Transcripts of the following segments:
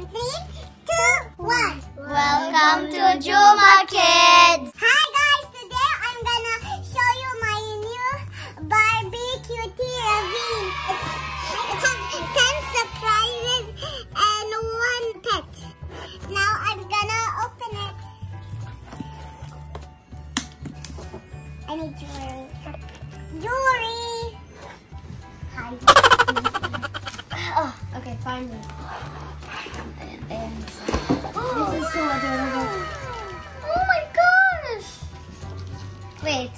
And 3, 2, 1. Welcome to Juma Kids! Hi guys! Today I'm gonna show you my new Barbie Cutie reveal. It has 10 surprises and 1 pet. Now I'm gonna open it. I need jewelry. Jewelry! Hi. Oh, okay, finally. And this is so adorable. Oh my gosh! Wait.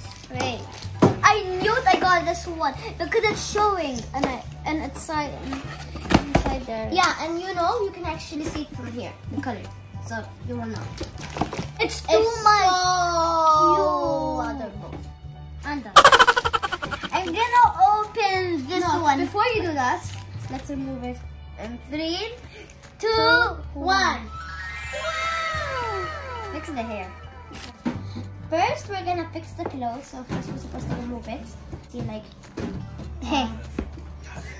I knew I got this one because it's showing and it's inside there. Yeah, and you know you can actually see it from here, the color. So you will know. It's too much. So adorable. And I'm gonna open this one. Before you do that, let's remove it. And 3, 2, 1. Wow! Fix the hair. First, we're gonna fix the clothes. So first, we're supposed to remove it. See, like, hey.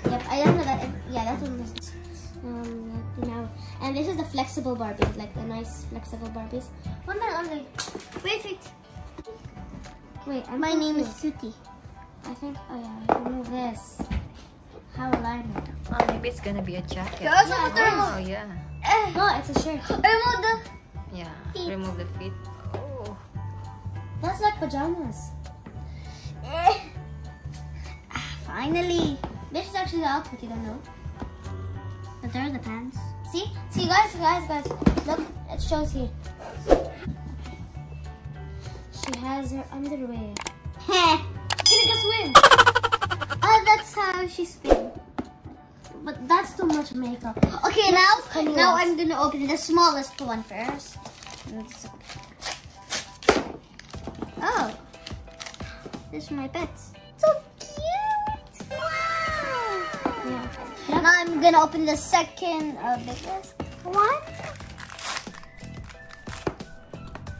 Yep, I don't know that. Yeah, that's what it is. You know. And this is the flexible Barbies, like the nice flexible Barbies. One minute only. Wait. My name is Cutie. I think. Oh yeah, remove this. How will I know? Oh, maybe it's gonna be a jacket. Oh yeah. No, it's a shirt. Remove the. Yeah. Feet. Remove the feet. Oh. That's like pajamas. Finally. This is actually the outfit, you don't know. But there are the pants. See, guys. Look, it shows here. She has her underwear. She's gonna swim. Oh, that's how she spins. But that's too much makeup. Okay, now I'm gonna open the smallest one first. Oh, this is my pets. So cute! Wow! Yeah. Now I'm gonna open the second biggest one.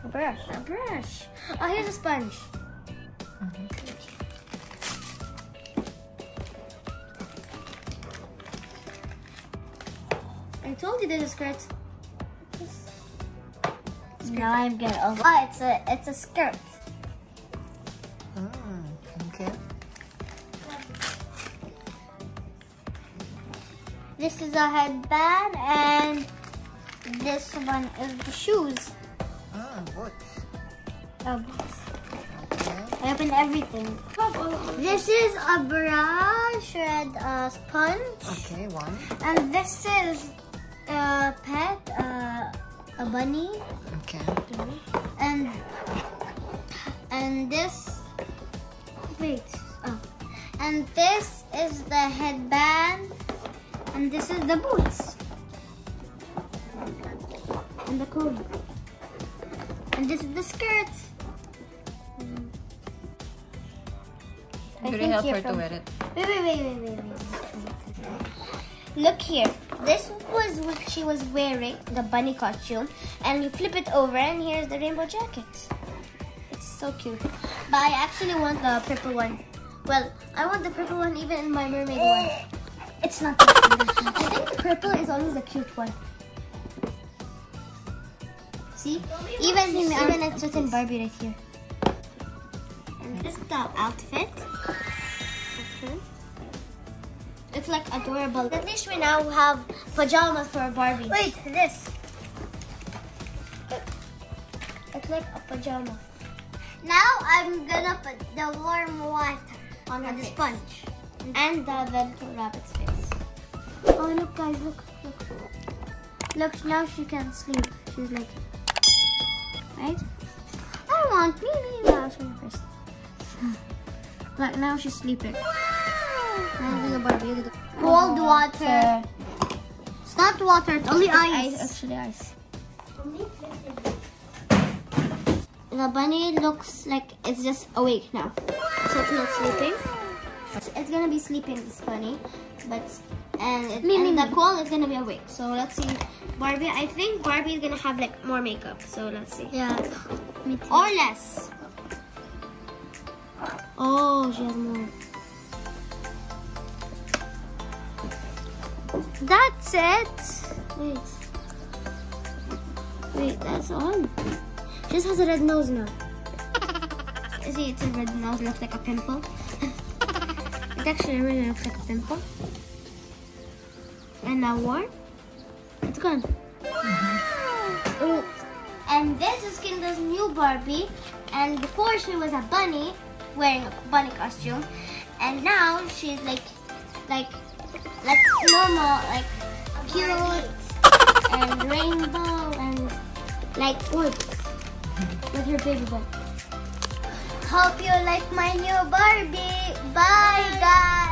A brush. Oh, here's a sponge. I told you there's a skirt. Now I'm gonna open. Oh, it's a skirt. Okay. This is a headband, and this one is the shoes. Boots. Boots. Okay. I opened everything. This is a brush, red sponge. Okay, 1. And this is a pet, a bunny. Okay. And this, and this is the headband, and this is the boots, and the comb, and this is the skirt. You really help her to wear it. Wait. Look here. This was what she was wearing, the bunny costume, and you flip it over, and here's the rainbow jacket. It's so cute. But I actually want the purple one. Well, I want the purple one even in my mermaid one. It's not that good. I think the purple is always the cute one. See? Even a certain Barbie right here. And this is the outfit. It's like adorable. At least we now have pajamas for Barbie. Wait, this. It's like a pajama. Now I'm gonna put the warm water on the sponge and the little rabbit's face. Oh look guys, look. Look, now she can sleep. She's like, right? I want me. I'll show you first. Look, now she's sleeping. Now the Barbie. Cold water. It's not water, it's only ice. Actually ice. The bunny looks like it's just awake now. So it's not sleeping. It's gonna be sleeping, this bunny. And the coal is gonna be awake. So let's see. Barbie, I think Barbie is gonna have like more makeup. So let's see. Yeah. Me too. Or less. Oh, she has more. That's it. Wait. Wait, that's on. She just has a red nose now. See, it's a red nose. Looks like a pimple. It actually really looks like a pimple. And now what? It's gone. Oh. And this is Kendall's new Barbie. And before she was a bunny, wearing a bunny costume. And now she's like normal, like cute and rainbow and like wood with her baby boy. Hope you like my new Barbie. Bye guys.